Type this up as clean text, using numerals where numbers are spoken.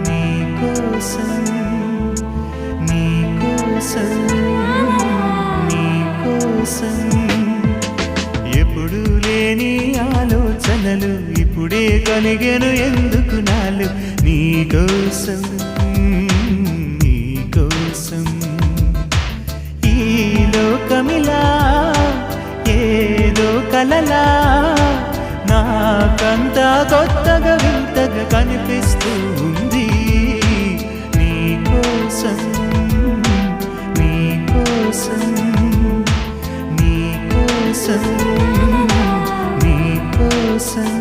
నీకోసం నీకోసం నీకోసం ఎప్పుడు లేని ఆలోచనలు ఇప్పుడే కలిగెను ఎందుకు నాలు నీకోసం నీకోసం ఈ లోకమిలా ఏదో కలలా నాకంతా కొత్తగా వింతగా కనిపిస్తూ ఉంది నీకోసం నీకోసం నీకోసం నీకోసం